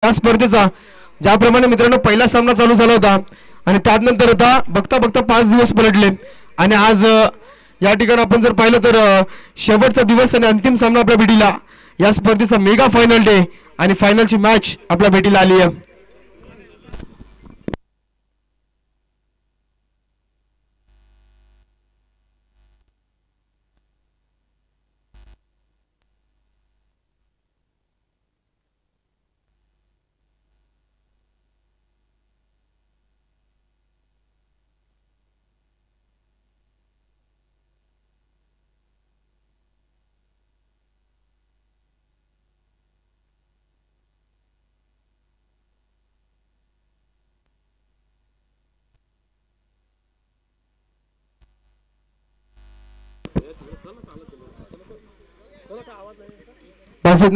या स्पर्धेचा ज्याप्रमाणे मित्रांनो पहिला सामना चालू झाला होता आणि त्यानंतर आता बघता बघता 5 दिवस पलटले आणि आज या ठिकाणी आपण जर पाहिलं तर शेवटचा दिवस आणि अंतिम सामना आपल्या भेटीला या स्पर्धेचा मेगा फायनल डे आणि फायनलची मॅच आपल्या भेटीला आली आहे.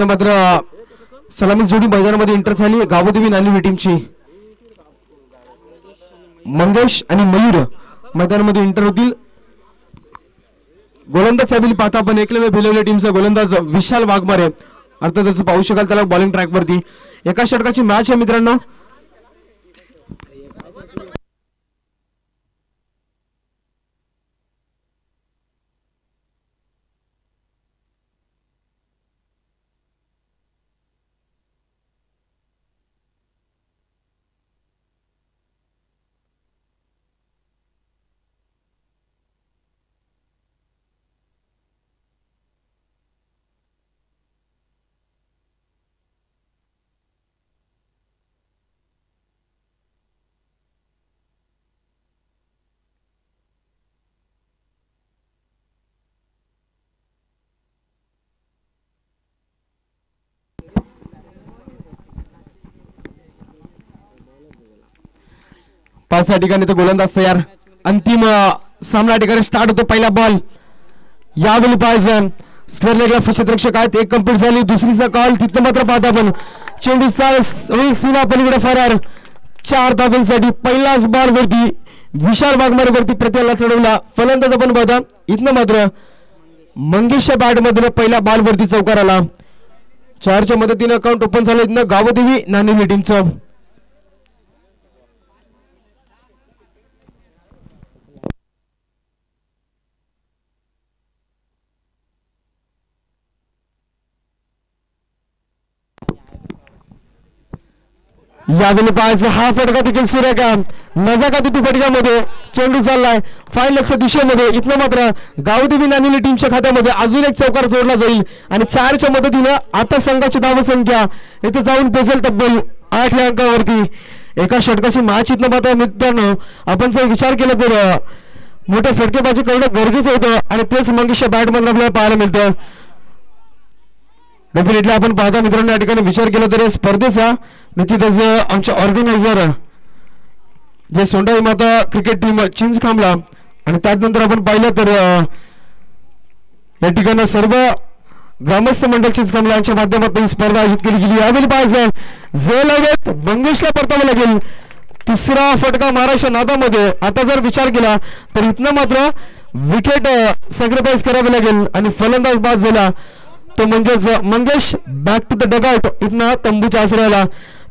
मात्र सलामी जोडी मैदानामध्ये एंटर झाली. गावदेवी नानिवली टीमची मंगेश आणि मयूर मैदानामध्ये एंटर होतील. गोलंदाज साहेब पाहता आपण एकलव्य भिलवले टीमचा गोलंदाज विशाल वाघमारे अर्थातच पाहू शकाल त्याला बॉलिंग ट्रॅक वरती एका षटकाची मॅच आहे मित्रांनो. पाच ठिकाणी तो गोलंदाज तयार. अंतिम सामना ठिकाणी स्टार्ट होतो. पहिला बॉल यावेळी पाहिजे स्क्वेअर लेगला क्षेत्ररक्षक आहेत. एक कंप्लीट झाली. दुसरीचा कॉल तिथं मात्र पाहता आपण चेंडू सीमा पलीकडे फरार 4 धावांसाठी पहिलाच बॉल वरती विशाल वाघमारे वरती प्रत्याला चढवला. फलंदाज आपण पाहता इथनं मात्र मंगेशच्या बॅट मध्ये पहिला बॉल वरती चौकार आला. 4च्या मदतीने अकाउंट ओपन झालं. इथनं गावदेवी नानिवली टीमचं यावेळी पाहायचं हा फटका देखील सुरेखा नजाका तिथू फटक्यामध्ये चेंडू चाललाय फाईल लक्ष दिशेमध्ये. इथनं मात्र गावदेवी नानिवली टीमच्या खात्यामध्ये अजून एक चौकार जोडला जाईल आणि 4च्या मदतीनं आता संघाची धावसंख्या इथे जाऊन पोहोचेल तब्बल 8 या अंकावरती. एका षटकाची मॅच इथनं मात्र मित्रांनो आपण जर विचार केला तर मोठे फटकेबाजी करणं गरजेचं होतं आणि तेच मंगेशच्या बॅटमधून आपल्याला पाहायला मिळतं. डेफिनेटली आपण पाहता मित्रांनो या ठिकाणी विचार केला तर स्पर्धेचा निश्चितच आमच्या ऑर्गनायझर जे सोंडाई माता क्रिकेट टीम चिंचखांबला आणि त्यानंतर आपण पाहिलं तर या ठिकाणी सर्व ग्रामस्थ मंडळ चिंचखांबला यांच्या माध्यमातून स्पर्धा आयोजित केली गेली. यावेळी पाहायचं जे लगेच मंगेशला परतावं लागेल. तिसरा फटका महाराष्ट्र नादामध्ये आता जर विचार केला तर इथनं मात्र विकेट सॅक्रिफाईस करावे लागेल आणि फलंदाज बाद झाला तो म्हणजेच Mangesh back to the dugout. इथनं तंबूच्या आसऱ्याला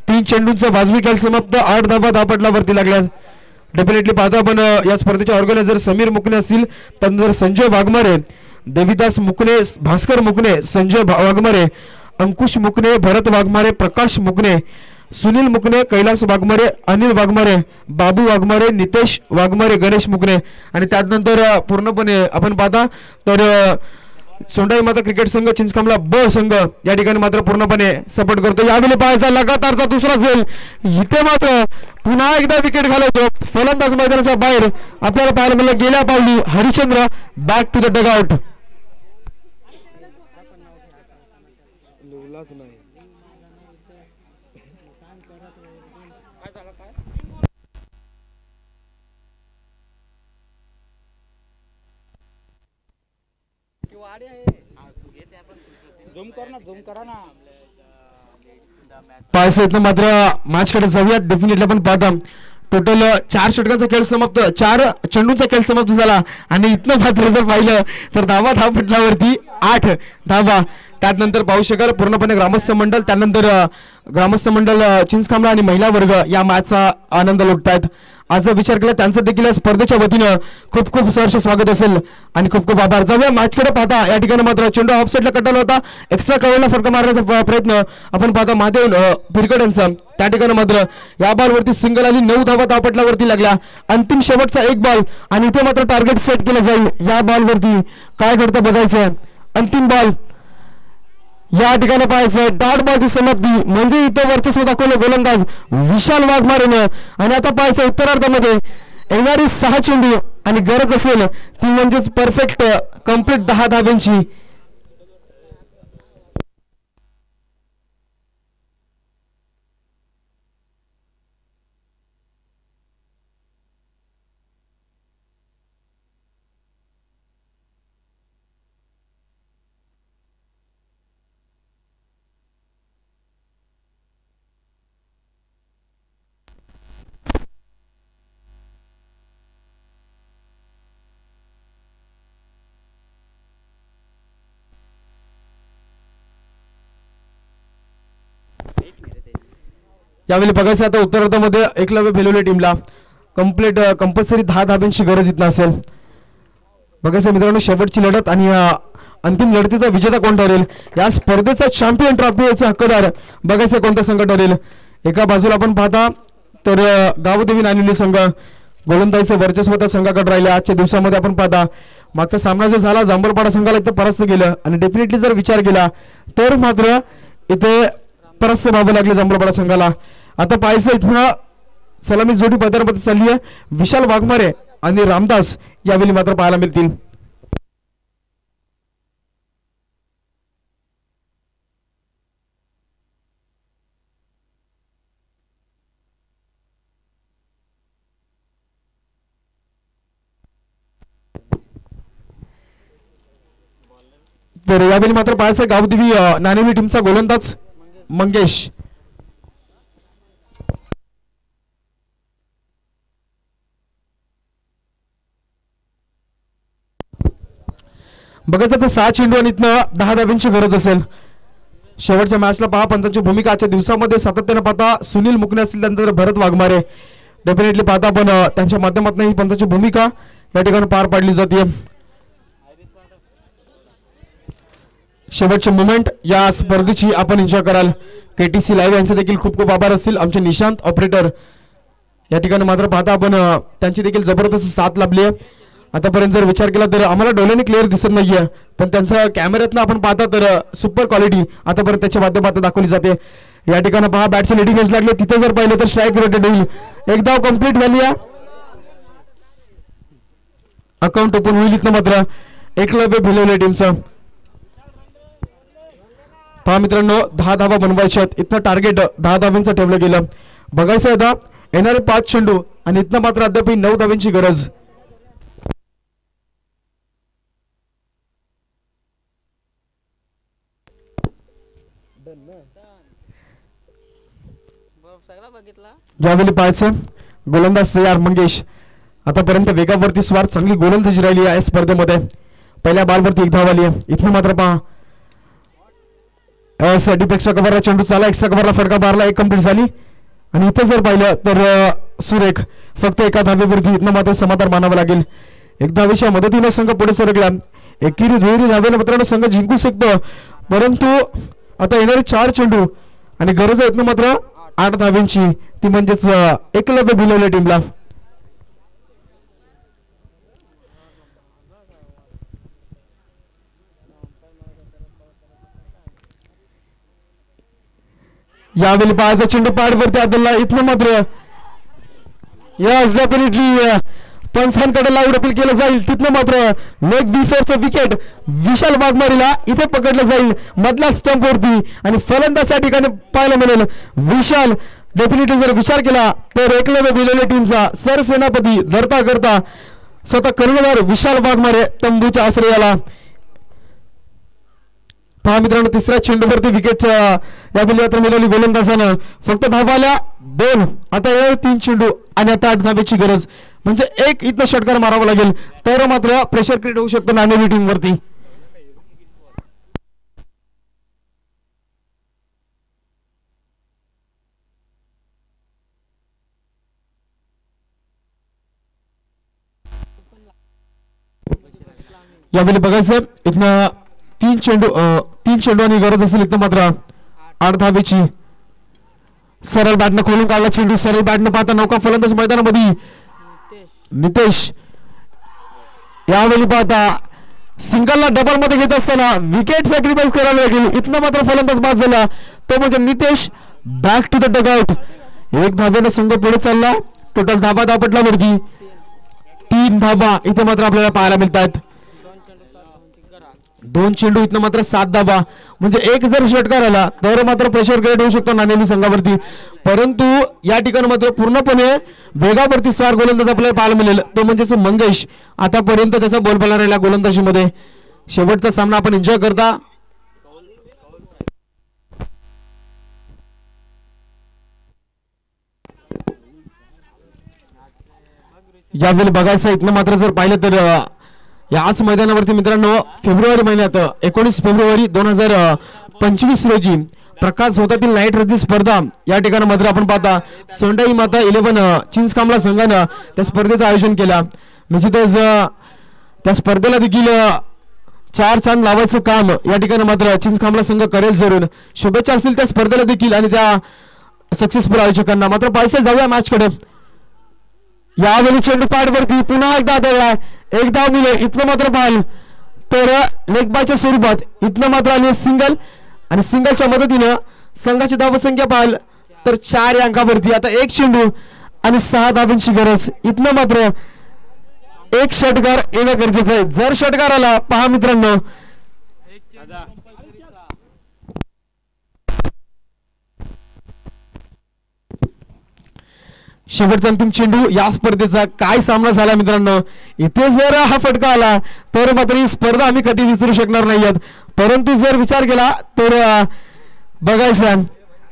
3 चेंडूंचा वाजवी खेळ समाप्त. 8 धावा धापटला वरती लागल्या. डेफिनेटली पाहतो आपण या स्पर्धेचे ऑर्गनायझर समीर मुकणे असतील त्यानंतर संजय वाघमारे देविदास मुकणे भास्कर मुकणे संजय वाघमारे अंकुश मुकणे भरत वाघमारे प्रकाश मुकणे सुनील मुकणे कैलास वाघमारे अनिल वाघमारे बाबू वाघमारे नितेश वाघमारे गणेश मुकणे आणि त्यानंतर पूर्णपणे आपण पाहता तर सोंडाई माता क्रिकेट संघ चिंचखांबला ब संघ या ठिकाणी मात्र पूर्णपणे सपोर्ट करतो. यावेळी पाहायचा लगातारचा दुसरा झेल इथे मात्र पुन्हा एकदा विकेट घालवतो. फलंदाज मैदानाच्या बाहेर आपल्याला पाहायला मिळालं. गेल्या पावली Harishchandra back to the dugout. पाहायचं मात्र मॅच कडे जाऊयात. डेफिनेटली आपण पाहता टोटल 4 षटकांचा खेळ समाप्त 4 चेंडूंचा खेळ समाप्त झाला आणि इथनं मात्र जर पाहिलं तर धावपटलावरती 8 धावा. त्यानंतर पाहू शकाल पूर्णपणे ग्रामस्थ मंडळ त्यानंतर ग्रामस्थ मंडळ चिंचखांबला आणि महिला वर्ग या मॅचचा आनंद लुटतायत. आज विचार केला त्यांचं देखील स्पर्धेच्या वतीनं खूप खूप सहर्ष स्वागत असेल आणि खूप खूप आभार. जाऊया मॅचकडे पाहता. या ठिकाणी मात्र चेंडू ऑफ साईडला कटाला होता. एक्स्ट्रा कव्हरला फटका मारण्याचा प्रयत्न आपण पाहता महादेव पिरकड यांचा. त्या ठिकाणी मात्र या बॉलवरती सिंगल आली. 9 धावा धावपटलावरती लागल्या. अंतिम शेवटचा एक बॉल आणि इथे मात्र टार्गेट सेट केलं जाईल. या बॉलवरती काय घडतं बघायचं. अंतिम बॉल या ठिकाणी पाहायचं. डॉट बॉलची समाप्ती म्हणजे इथं वर्चस्व दाखवलं गोलंदाज विशाल वाघमारेनं. आणि आता पाहायचं उत्तरार्धामध्ये येणारी 6 चेंडू आणि गरज असेल ती म्हणजेच परफेक्ट कंप्लीट 10 धाब्यांची. यावेळी बघायचं आता उत्तरार्धामध्ये एकलव्य भिलवले टीमला कंपल्सरी 10 धाब्यांची गरज इथं असेल. बघायचं मित्रांनो शेवटची लढत आणि अंतिम लढतीचा विजेता कोण ठरेल. या स्पर्धेचा चॅम्पियन ट्रॉफीचा हक्कदार बघायचं कोणता संघ ठरेल. एका बाजूला आपण पाहता तर गावदेवी नाणेनिधी संघ गोलंदाजीचं वर्चस्व त्या संघाकडे राहिले. आजच्या दिवसामध्ये आपण पाहता मागचा सामना जो झाला जांभूळपाडा संघाला इथं परास्त केलं आणि डेफिनेटली जर विचार केला तर मात्र इथे परास्त व्हावं लागले जांभूळपाडा संघाला. आता पाहायचं इथं सलामी जोडी मैदानामध्ये चालली आहे. विशाल वाघमारे आणि रामदास यावेळी मात्र पाहायला मिळतील. तर यावेळी मात्र पाहायचं गावदेवी नाणेनिधी टीमचा गोलंदाज मंगेश. बघायचं तर 6 चेंडू आणि इथनं 10 धाब्यांची गरज असेल. शेवटच्या मॅचला पहा पंचांची भूमिका आजच्या दिवसामध्ये सातत्यानं पाहता सुनील मुकणे असतील त्यानंतर भरत वाघमारे डेफिनेटली पाहता पण त्यांच्या माध्यमातून ही पंचांची भूमिका या ठिकाणी पार पाडली जाते. शेवटचे मोमेंट या स्पर्धेची आपण एन्जॉय कराल. KTC लाईव्ह यांचे देखील खूप खूप आभार असतील. आमचे निशांत ऑपरेटर या ठिकाणी मात्र पाहता आपण त्यांची देखील जबरदस्त साथ लाभली आहे. आतापर्यंत जर विचार केला तर आम्हाला डोळ्याने क्लिअर दिसत नाहीये पण त्यांच्या कॅमेऱ्यातनं आपण पाहता तर सुपर क्वालिटी आतापर्यंत त्याच्या माध्यमातून दाखवली जाते. या ठिकाणी पहा बॅटचे लेडिंग एज लागले तिथे जर पाहिलं तर स्ट्राईक रोटेट होईल. एक धाव कंप्लीट झाली आहे. अकाउंट ओपन होईल इथनं मात्र एकलव्य भिलवले टीमचं. पहा मित्रांनो 10 धावा बनवायच्या आहेत. इथनं टार्गेट 10 धावांचं ठेवलं गेलं. बघायचं आता येणारे 5 चेंडू आणि इथनं मात्र अद्याप 9 धावांची गरज. ज्यावेळी पाहायचं गोलंदाज तयार मंगेश. आतापर्यंत वेगावरती स्वार चांगली गोलंदाजी राहिली आहे स्पर्धेमध्ये. पहिल्या बॉलवरती 1 धाव आली आहे. इथनं मात्र पहा एक्स्ट्रा कव्हरला चेंडू चाला एक्स्ट्रा कव्हरला फटका मारला 1 कंप्लीट झाली आणि इथं जर पाहिलं तर सुरेख फक्त 1 धावेवरती इथनं मात्र समाधान मानावं लागेल. 1 धावेच्या मदतीने संघ पुढे सरकला. एकेरी दुहेरी धावेने मित्रांनो संघ जिंकू शकतो परंतु आता येणारे 4 चेंडू आणि गरज आहे इथनं मात्र 8 धाव्यांची ती म्हणजेच एकलव्य भिलवले टीमला. यावेळी पाहायचा चेंडू पॅडवरती आदलला इथनं मात्र यस डेफिनेटली पंचांकडे लाऊड अपील केलं जाईल. तिथनं मात्र लेग बिफोरचं विकेट विशाल वाघमारेला इथे पकडलं जाईल मधल्या स्टंपवरती आणि फलंदाज या ठिकाणी पाहायला मिळेल विशाल. डेफिनेटली जर विचार केला तर एकलव्य भिलवले टीमचा सरसेनापती धरता करता स्वतः कर्णधार विशाल वाघमारे तंबूच्या आश्रयाला. पहा मित्रांनो 3ऱ्या चेंडूवरती विकेट या बिलवात्र मिळवली गोलंदाजानं. फक्त धावाल्या 2 आता 3 चेंडू आणि आता 8 धावेची गरज म्हणजे 1 इथनं षटकार मारावा लागेल तर मात्र प्रेशर क्रिएट होऊ शकतो नाणेनिधी टीम वरती. यावेळी बघायचं इथनं तीन चेंडू आणि गरज असेल इथं मात्र 8 धावेची. सरळ बॅटनं खोलून काढला चेंडू. सरळ बॅटनं पाहता नौका फलंदाज मैदानामध्ये नितेश. यावेळी पाहता सिंगलला डबल मध्ये घेत असताना विकेट सॅक्रिफाईस करायला लागेल. इथनं मात्र फलंदाज बाद झाला तो म्हणजे Nitesh. Back to the dugout. 1 धावेनं संघ पुढे चालला. टोटल धावा धापटला वरती 3 धावा इथे मात्र आपल्याला पाहायला मिळतात. 2 चेंडू इथनं मात्र 7 धावा. म्हणजे एक जर षटकार आला तर मात्र प्रेशर क्रिएट होऊ शकतो नाणेली संघावरती. परंतु या ठिकाणी मात्र पूर्णपणे वेगावरती 4 गोलंदाज आपल्याला पाहायला मिळेल तो म्हणजे मंगेश. आतापर्यंत त्याचा बोलबाला राहिला गोलंदाजीमध्ये. शेवटचा सामना आपण एन्जॉय करता. यावेळी बघायचं इथनं मात्र जर पाहिलं तर याच मैदानावरती मित्रांनो फेब्रुवारी महिन्यात 19 फेब्रुवारी 2025 रोजी प्रकाश होतातील नाईट रद्दी स्पर्धा या ठिकाणी मात्र आपण पाहता सोंडाई माता 11 चिंचकामला संघानं त्या स्पर्धेचं आयोजन केला. निश्चितच त्या स्पर्धेला देखील 4 चांद लावायचं काम या ठिकाणी मात्र चिंचकामला संघ करेल जरूर. शुभेच्छा असतील त्या स्पर्धेला देखील आणि त्या सक्सेसफुल आयोजकांना. मात्र पाहिजे जाऊया मॅच कडे. यावेळी चेंडू पॅडवरती पुन्हा एकदा आदळलाय. एकदा मिळे इथनं मात्र पाहाल तर लेग बायच्या स्वरूपात इथनं मात्र आली सिंगल आणि सिंगलच्या मदतीनं संघाची धावसंख्या पाहाल तर 4 अंकावरती. आता 1 चेंडू आणि 6 धावांची गरज. इथनं मात्र एक षटकार येणं गरजेचं आहे. जर षटकार आला पहा मित्रांनो शेवटचा अंतिम चेंडू या स्पर्धेचा काय सामना झाला मित्रांनो. इथे जर हा फटका आला तर मात्र ही स्पर्धा आम्ही कधी विसरू शकणार नाहीत. परंतु जर विचार केला तर बघायचं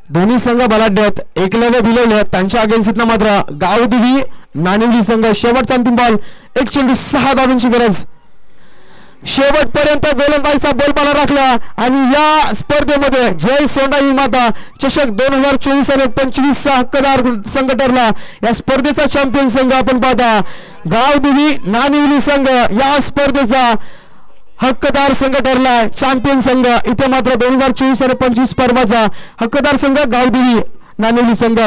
दोन्ही संघ बलाढ्य आहेत. एकलव्य भिलवलं त्यांच्या अगेन्स्टनं मात्र गावदेवी नाणेवली संघ. शेवटचा अंतिम बॉल 1 चेंडू 6 धावांची गरज. शेवटपर्यंत गोलंदाजीचा बोलबाला राखला आणि या स्पर्धेमध्ये जय सोंडाई माता चषक 2024 आणि 25 चा हक्कदार संघ ठरला. या स्पर्धेचा चॅम्पियन संघ आपण पाहता गावदेवी नाणेवली संघ या स्पर्धेचा हक्कदार संघ ठरला. चॅम्पियन संघ इथे मात्र 2024 आणि 25 स्पर्धेचा हक्कदार संघ गावदेवी नाणेवली संघ.